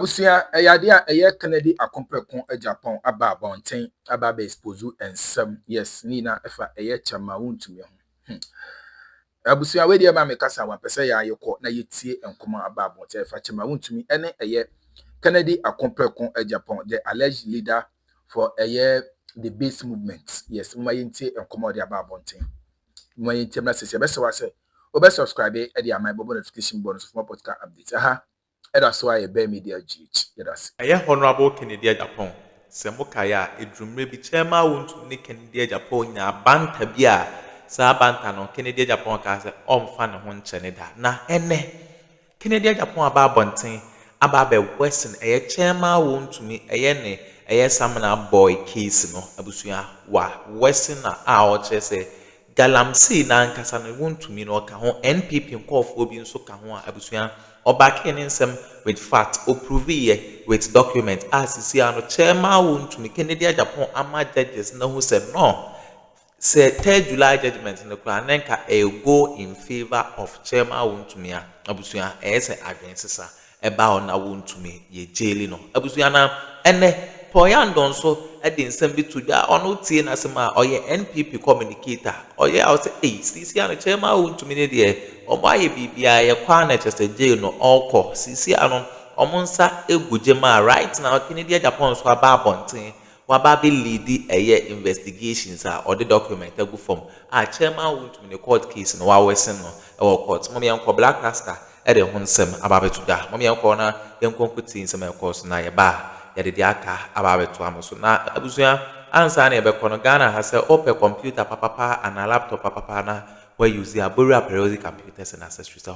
Abusia eye Kennedy Akompekon Agyapong aba bonten aba be expose ensem yes nina efa eye chama Wontumi ho Abusia we de ma me kasa wa pese ya yekọ na yetie enkoma aba bonten efa chama Wontumi ene eye Kennedy Akompekon Agyapong the alleged leader for the base movement yes mma yentie enkoma de aba bonten mma yentie na sese be se wa se obe subscribe e de amai bobo notification bonus for more podcast updates aha. That's why a bear media GH. Yes. Honorable Kennedy Agyapong. Semokaya, a drum maybe chairman Wontumi Kennedy Agyapong, na banta bia, sa banta no Kennedy Agyapong kase fan hon cheneda. Na ene Kennedy Agyapong aba bonten, aba be Worsens, chairman Wontumi, ne, samana boy case no, abusuya wa Worsens na oche se galamsey na nkasa no Wontumi no ka ho NPP nkofo bi nso ka ho abusuya Obakene nsem with fact opprove with document as see ano chairman Wontumi Kennedy Agyapong ama judges na who said no say 3 July judgment in the plan nka go in favor of chairman Wontumi abusuya say adwensesa eba ona Wontumi ye jail no abusuya na ene poyandon so edi nsem bi to da ono tie na sema oye NPP communicator oye I say see ano chairman Wontumi ne de obaye bibia ye kwa na chese jail no all sisi ano omonsa egujema right now Kennedy Agyapong so aba bonten waba be lead investigations or the document egu form chairman Wontumi the court case no wa Worsens no e court mo me yanko black rasta e de honsem aba betu da mo me yanko na yanko kuti nsem e course na ye ba ye de aka aba betu amoso na abusuya ansa na e be kono Ghana ha se open computer papa and a laptop papa na where you use a periodic computers and accessories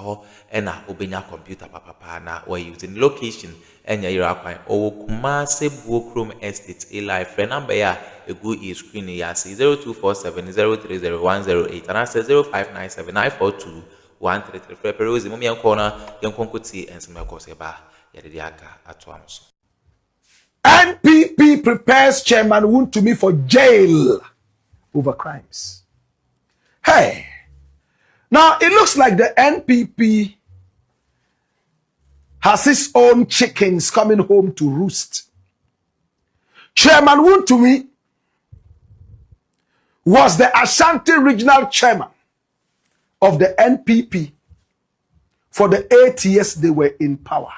and obenya computer papa na where using location and your akwan o Kumase Buokrom Estate a live friend number ya a good e screen ya see 0247030108 and I say 0597942133 periodic mummy corner young konkuti and some koseba yadiaka atwamso. NPP prepares Chairman Wontumi for jail over crimes. Hey, now it looks like the NPP has its own chickens coming home to roost. Chairman Wontumi was the Ashanti regional chairman of the NPP for the 8 years they were in power.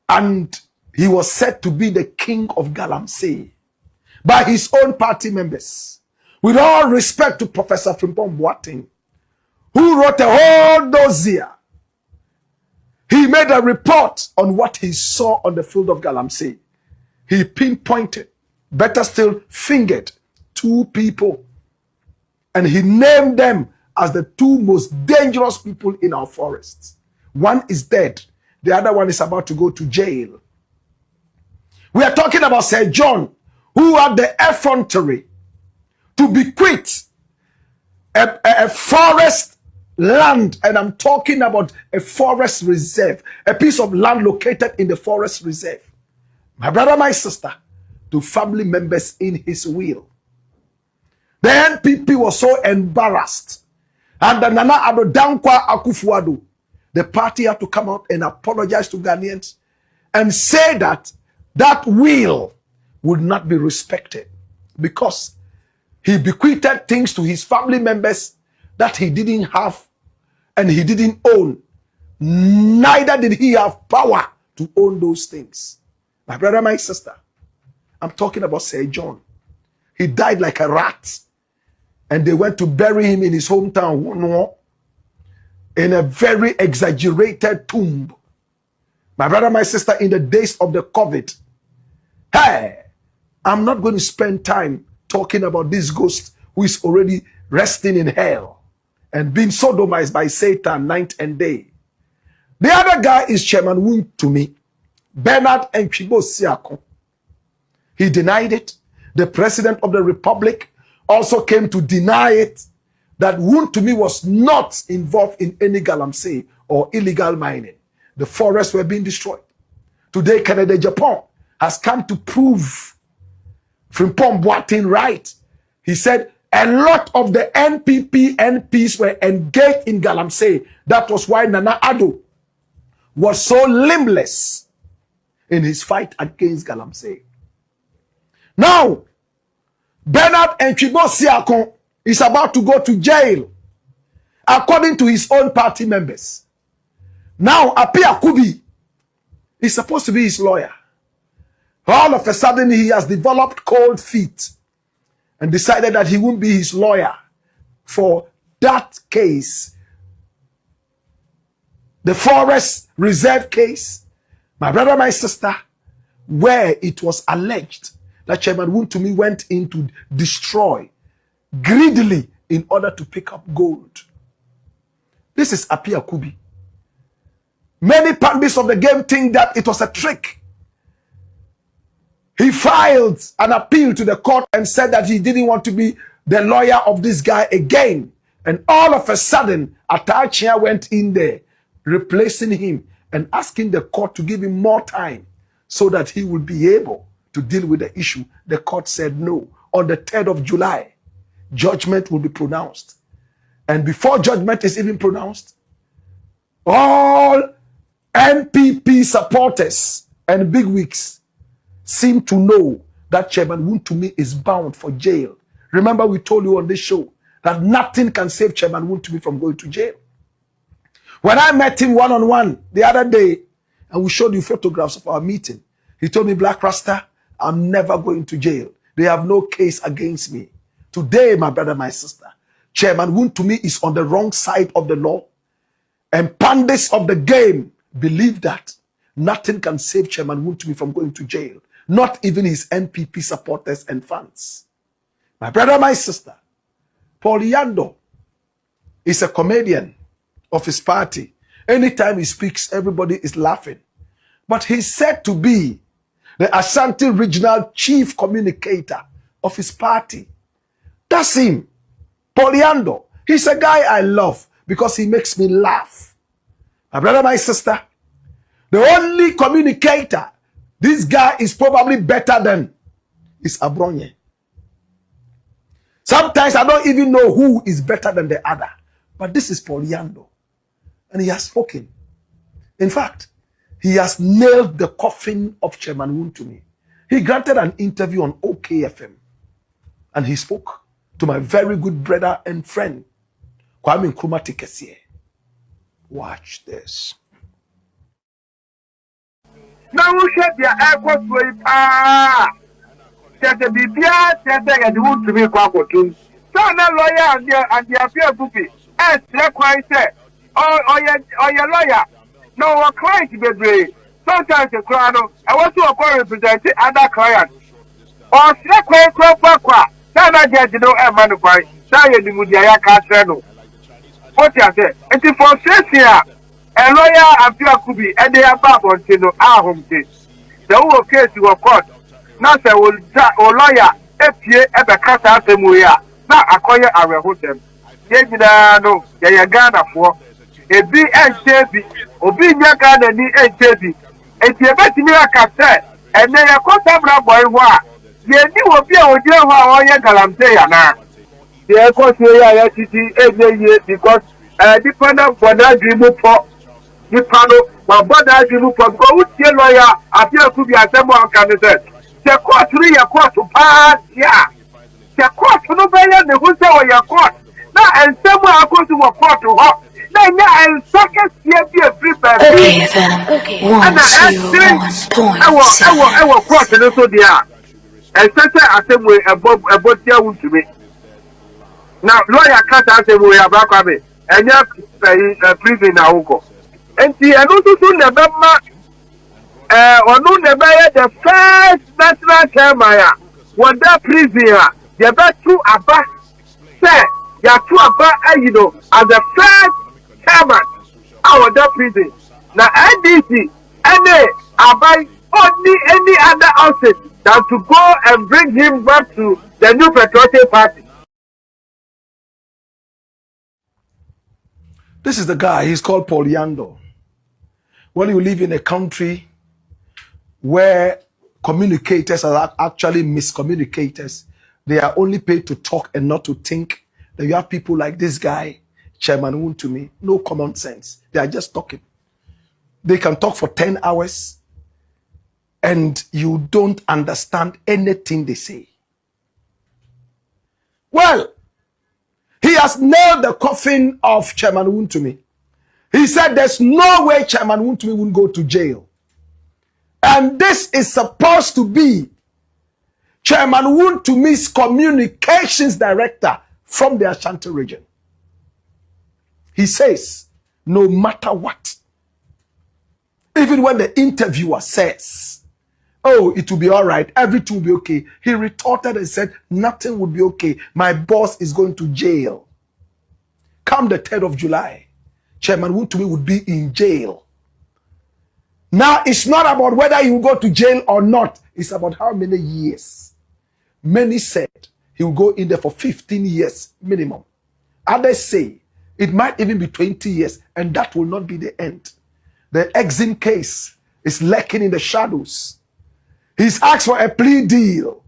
And he was said to be the king of Galamsey by his own party members. With all respect to Professor Frimpong Boateng, who wrote a whole dossier. He made a report on what he saw on the field of Galamsey. He pinpointed, better still, fingered 2 people. And he named them as the 2 most dangerous people in our forests. One is dead. The other one is about to go to jail. We are talking about Sir John, who had the effrontery to bequeath a forest land, and I'm talking about a forest reserve, a piece of land located in the forest reserve, my brother, my sister, to family members in his will. The NPP was so embarrassed, and the Nana Addo Dankwa Akufo-Addo, the party had to come out and apologize to Ghanaians and say that that will would not be respected because he bequeathed things to his family members that he didn't have and he didn't own. Neither did he have power to own those things. My brother, my sister, I'm talking about Sir John. He died like a rat. And they went to bury him in his hometown, Wono, in a very exaggerated tomb. My brother, my sister, in the days of the COVID, hey, I'm not going to spend time talking about this ghost who is already resting in hell and being sodomized by Satan night and day. The other guy is Chairman Wontumi, Bernard Enchibo Siako. He denied it. The President of the Republic also came to deny it, that Wontumi was not involved in any galamsey or illegal mining. The forests were being destroyed. Today, Kennedy Agyapong has come to prove Frimpong Boateng right. He said a lot of the NPP MPs were engaged in galamsey. That was why Nana Addo was so limbless in his fight against Galamsey. Now, Bernard Enchibo is about to go to jail, according to his own party members. Now, Apia Kubi is supposed to be his lawyer. All of a sudden, he has developed cold feet and decided that he won't be his lawyer for that case. The Forest Reserve case, my brother, my sister, where it was alleged that Chairman Wontumi went in to destroy greedily in order to pick up gold. This is Apia Kubi. Many pundits of the game think that it was a trick. He filed an appeal to the court and said that he didn't want to be the lawyer of this guy again. And all of a sudden, Atachia went in there, replacing him and asking the court to give him more time so that he would be able to deal with the issue. The court said no. On the 3rd of July, judgment will be pronounced. And before judgment is even pronounced, all NPP supporters and bigwigs seem to know that Chairman Wontumi is bound for jail. Remember, we told you on this show that nothing can save Chairman Wontumi from going to jail. When I met him one-on-one the other day, and we showed you photographs of our meeting, he told me, Black Rasta, I'm never going to jail. They have no case against me. Today, my brother, my sister, Chairman Wontumi is on the wrong side of the law. And pundits of the game believe that nothing can save Chairman Wontumi from going to jail. Not even his NPP supporters and fans. My brother, my sister, Paul Yando is a comedian of his party. Anytime he speaks, everybody is laughing. But he's said to be the Ashanti Regional Chief Communicator of his party. That's him, Paul Yando. He's a guy I love because he makes me laugh. My brother, my sister, the only communicator this guy is probably better than is Abronye. Sometimes I don't even know who is better than the other. But this is Paul Yando. And he has spoken. In fact, he has nailed the coffin of Chairman Wontumi. He granted an interview on OKFM. And he spoke to my very good brother and friend, Kwame Nkrumah Tekesie. Watch this. Now we share their airport with the BPR said they had wood to be quacking. So now lawyer and the appeal puppy. As the client said, or your lawyer. No one client be brave. Sometimes the crown, I want to represent other clients. Or the client, Sana judge no manufy. Saya di Mudia Casano. What you say? And if for Cecia, a lawyer and Pia Kubi, and they are back on Tino, our home case. The whole case you were caught. Now, say, will lawyer, FPA, at the Casa Semuya. Now, acquire our hotel. No, they are Ghana for a BNJB, or being your Ghana NJB. And you bet me a cassette, and then a contemporary boy. Ye ni wo bi a wo je ho a wo ye galamse ya na ye ko se ya titi ye because dependent for that dream for the panel but that dream for go tie lawyer appear to be assemble on can say the court re your court to pass ya the court no be ya ne ho se wo your court na ensemble akọ to wo court ho na nya en socket ye bi a free person okay then 101.7 I will court no so dia. And since I said we about here to me. Now lawyer can't answer we are back on me. And you're prison now go. And see and also soon the member or no the first national chairman was that prison. The best two about say you are two about you know as the first chairman out of that prison. Now NDC any about only any other outfit than to go and bring him back to the new patriotic party. This is the guy, he's called Paul Yando. When you live in a country where communicators are actually miscommunicators, they are only paid to talk and not to think, then you have people like this guy, Chairman Wontumi, no common sense. They are just talking. They can talk for 10 hours and you don't understand anything they say. Well, he has nailed the coffin of Chairman Wontumi. He said there's no way Chairman Wontumi will go to jail. And this is supposed to be Chairman Wontumi's communications director from the Ashanti region. He says, no matter what, even when the interviewer says, oh, it will be all right, everything will be okay, he retorted and said, nothing will be okay. My boss is going to jail. Come the 3rd of July, Chairman Wontumi would be in jail. Now, it's not about whether he will go to jail or not. It's about how many years. Many said he will go in there for 15 years minimum. Others say it might even be 20 years, and that will not be the end. The Exim case is lurking in the shadows. He's asked for a plea deal.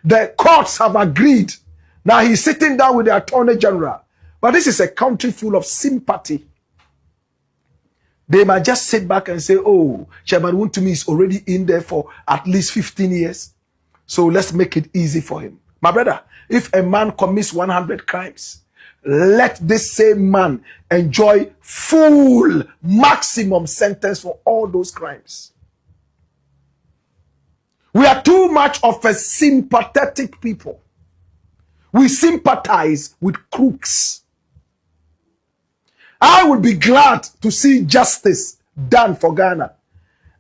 The courts have agreed. Now he's sitting down with the Attorney General. But this is a country full of sympathy. They might just sit back and say, oh, Chairman Wontumi is already in there for at least 15 years. So let's make it easy for him. My brother, if a man commits 100 crimes, let this same man enjoy full maximum sentence for all those crimes. We are too much of a sympathetic people. We sympathize with crooks. I would be glad to see justice done for Ghana.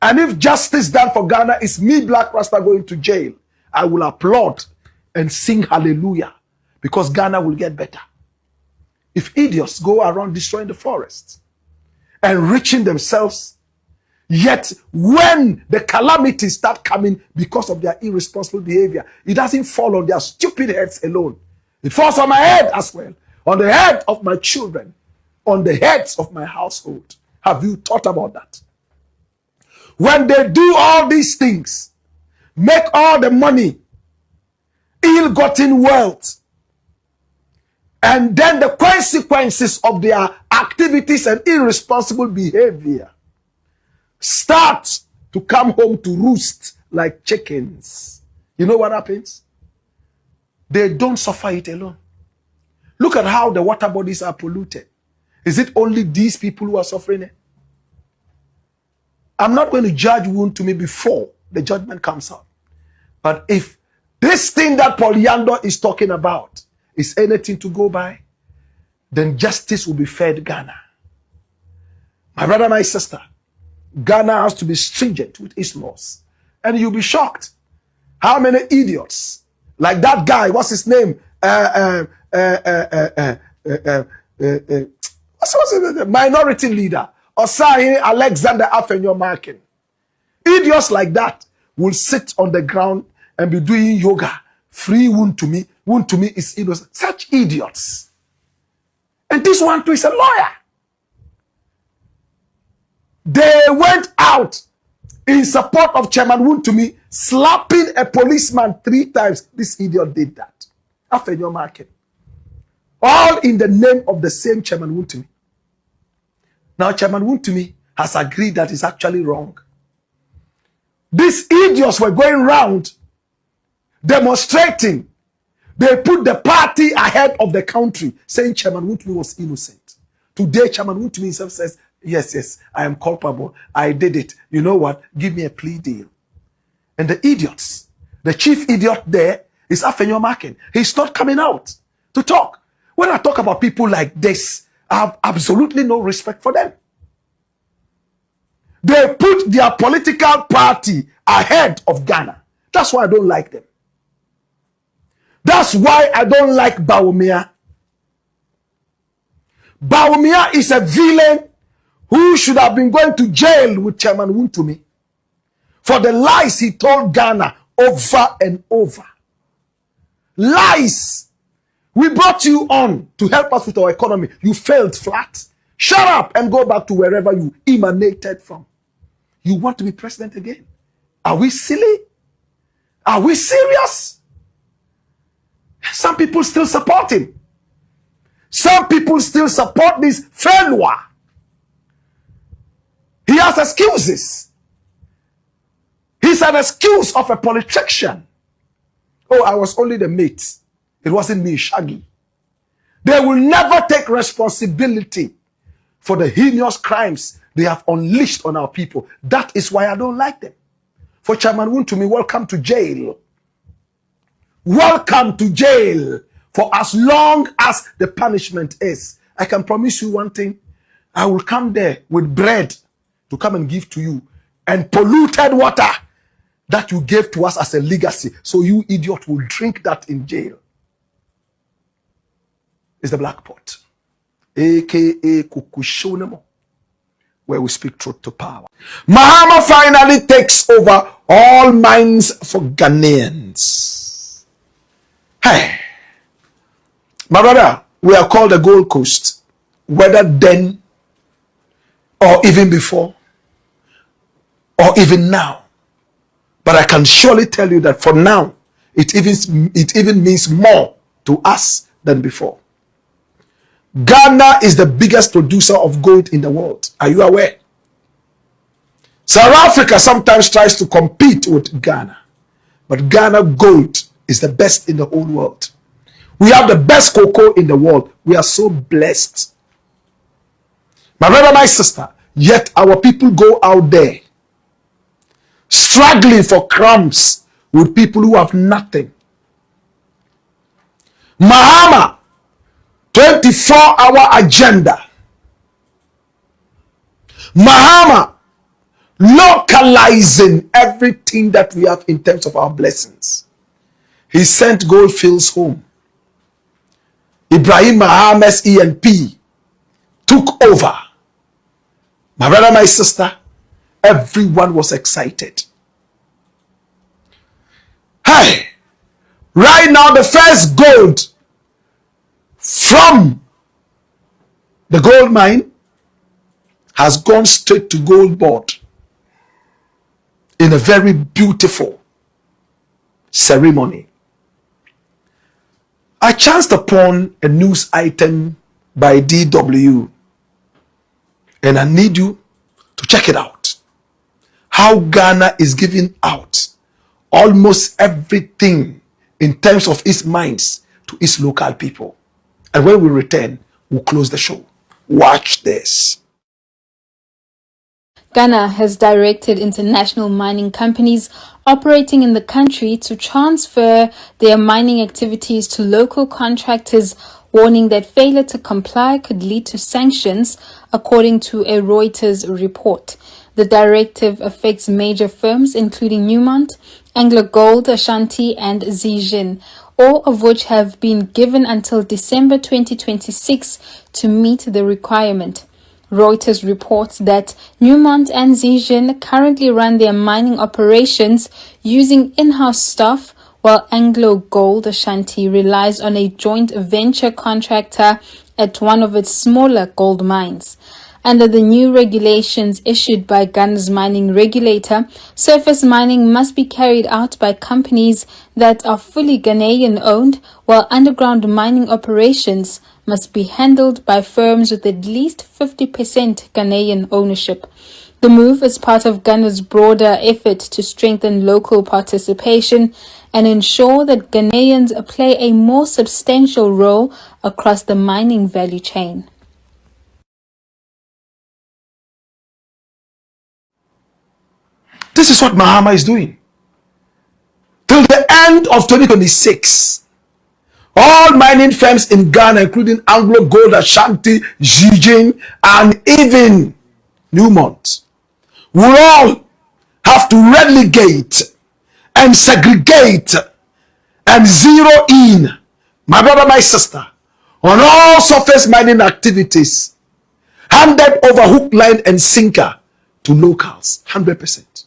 And if justice done for Ghana is me, Black Rasta, going to jail, I will applaud and sing hallelujah, because Ghana will get better. If idiots go around destroying the forests, enriching themselves, yet when the calamities start coming because of their irresponsible behavior, it doesn't fall on their stupid heads alone. It falls on my head as well, on the head of my children, on the heads of my household. Have you thought about that? When they do all these things, make all the money, ill-gotten wealth, and then the consequences of their activities and irresponsible behavior start to come home to roost like chickens, you know what happens? They don't suffer it alone. Look at how the water bodies are polluted. Is it only these people who are suffering it? I'm not going to judge Wontumi before the judgment comes out. But if this thing that Paul Yando is talking about is anything to go by, then justice will be fed Ghana. My brother, my sister, Ghana has to be stringent with its laws. And you'll be shocked how many idiots, like that guy, what's his name? What's the minority leader? Osayi Alexander Afenyomarkin. Idiots like that will sit on the ground and be doing yoga. Free Wontumi. Wontumi is innocent. Such idiots. And this one too is a lawyer. They went out in support of Chairman Wontumi, slapping a policeman 3 times. This idiot did that. Afenyomarkin. All in the name of the same Chairman Wontumi. Now, Chairman Wontumi has agreed that it's actually wrong. These idiots were going around demonstrating. They put the party ahead of the country, saying Chairman Wontumi was innocent. Today, Chairman Wontumi himself says, yes, I am culpable. I did it. You know what? Give me a plea deal. And the idiots, the chief idiot there is Afenyomarkin. He's not coming out to talk. When I talk about people like this, I have absolutely no respect for them. They put their political party ahead of Ghana. That's why I don't like them. That's why I don't like Bawumia. Bawumia is a villain who should have been going to jail with Chairman Wontumi for the lies he told Ghana over and over. Lies. We brought you on to help us with our economy. You failed flat. Shut up and go back to wherever you emanated from. You want to be president again? Are we silly? Are we serious? Some people still support him. Some people still support this failure. He has excuses. He's an excuse of a politician. Oh, I was only the mate. It wasn't me, Shaggy. They will never take responsibility for the heinous crimes they have unleashed on our people. That is why I don't like them. For Chairman Wontumi, welcome to jail. Welcome to jail for as long as the punishment is. I can promise you one thing. I will come there with bread to come and give to you and polluted water that you gave to us as a legacy. So you idiot will drink that in jail. It's the black pot, aka Kukushonemo, where we speak truth to power. Mahama finally takes over all mines for Ghanaians. Hey, my brother, we are called the Gold Coast, whether then or even before or even now. But I can surely tell you that for now, it even means more to us than before. Ghana is the biggest producer of gold in the world. Are you aware? South Africa sometimes tries to compete with Ghana, but Ghana gold is the best in the whole world. We have the best cocoa in the world. We are so blessed. My brother, my sister, yet our people go out there struggling for crumbs with people who have nothing. Mahama 24-hour agenda. Mahama localizing everything that we have in terms of our blessings. He sent Goldfields home. Ibrahim Mahama's ENP took over. My brother, my sister, everyone was excited. Hey, right now the first gold from the gold mine has gone straight to Gold Board in a very beautiful ceremony. I chanced upon a news item by DW, and I need you to check it out. How Ghana is giving out almost everything in terms of its mines to its local people. And when we return, we'll close the show. Watch this. Ghana has directed international mining companies operating in the country to transfer their mining activities to local contractors, warning that failure to comply could lead to sanctions, according to a Reuters report. The directive affects major firms including Newmont, Anglo Gold, Ashanti, and Zijin, all of which have been given until December 2026 to meet the requirement. Reuters reports that Newmont and Zijin currently run their mining operations using in-house staff, while Anglo Gold Ashanti relies on a joint venture contractor at one of its smaller gold mines. Under the new regulations issued by Ghana's mining regulator, surface mining must be carried out by companies that are fully Ghanaian owned, while underground mining operations must be handled by firms with at least 50% Ghanaian ownership. The move is part of Ghana's broader effort to strengthen local participation and ensure that Ghanaians play a more substantial role across the mining value chain. This is what Mahama is doing. Till the end of 2026, all mining firms in Ghana, including Anglo Gold, Ashanti, Zijin, and even Newmont, will all have to relegate and segregate and zero in, my brother, my sister, on all surface mining activities, handed over hook, line, and sinker to locals, 100%.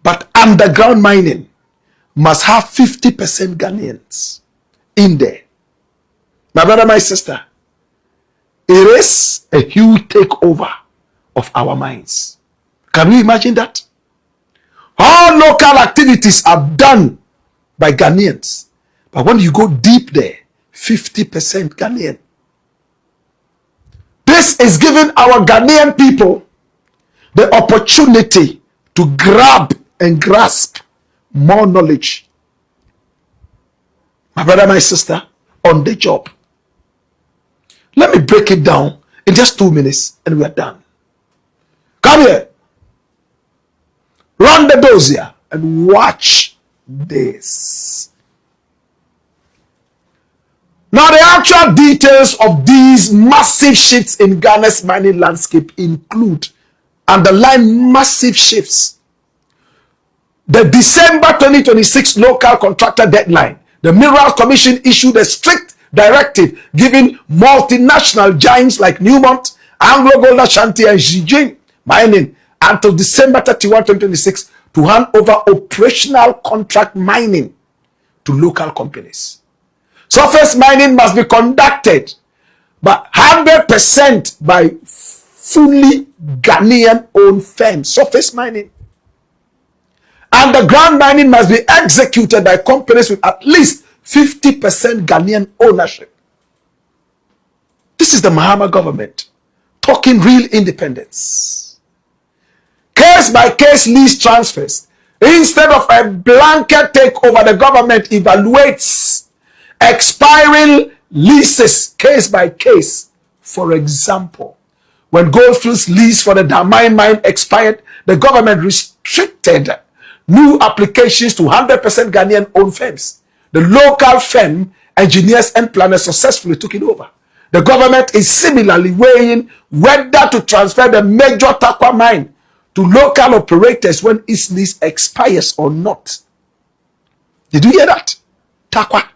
But underground mining must have 50% Ghanaians in there. My brother, my sister, it is a huge takeover of our mines. Can you imagine that? All local activities are done by Ghanaians. But when you go deep there, 50% Ghanaian. This is giving our Ghanaian people the opportunity to grab and grasp more knowledge. My brother, my sister, on the job. Let me break it down in just 2 minutes and we are done. Come here. Run the dossier and watch this. Now, the actual details of these massive shifts in Ghana's mining landscape include, underline massive shifts. The December 2026 local contractor deadline, the Minerals Commission issued a strict directive giving multinational giants like Newmont, Anglo Gold Ashanti, and Zijin Mining until December 31, 2026 to hand over operational contract mining to local companies. Surface mining must be conducted by 100% by fully Ghanaian owned firms. Surface mining. Underground mining must be executed by companies with at least 50% Ghanaian ownership. This is the Mahama government talking real independence. Case by case lease transfers. Instead of a blanket takeover, the government evaluates expiring leases case by case. For example, when Goldfields' lease for the Damai mine expired, the government restricted new applications to 100% Ghanaian owned firms. The local firm, engineers and planners successfully took it over. The government is similarly weighing whether to transfer the major Takwa mine to local operators when its lease expires or not. Did you hear that? Takwa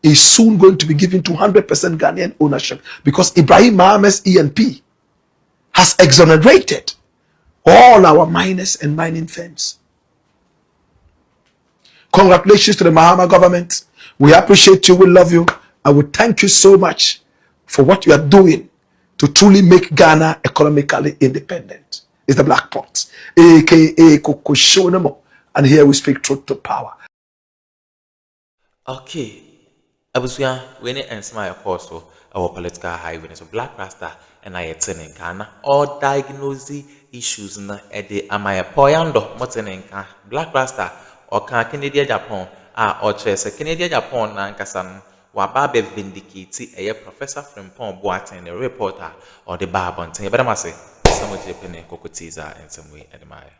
is soon going to be given to 100% Ghanaian ownership because Ibrahim Mahames ENP has exonerated all our miners and mining firms. Congratulations to the Mahama government. We appreciate you. We love you. I would thank you so much for what you are doing to truly make Ghana economically independent. It's the Black Pot, aka Kokoshonemo. And here we speak truth to power. Okay. Abusuya, when it ends my course, our political highway, so Black Rasta and I attend in Ghana, or diagnose issues na ede amaya poyando, motenenka, Black Rasta, or Canadian Agyapong, or Chess, Canadian Agyapong, Nankasan, Wababe vindicate a professor from Pon Boatin, a reporter, or the Barbon, but I must say, some of the penny cocotiza and some way admire.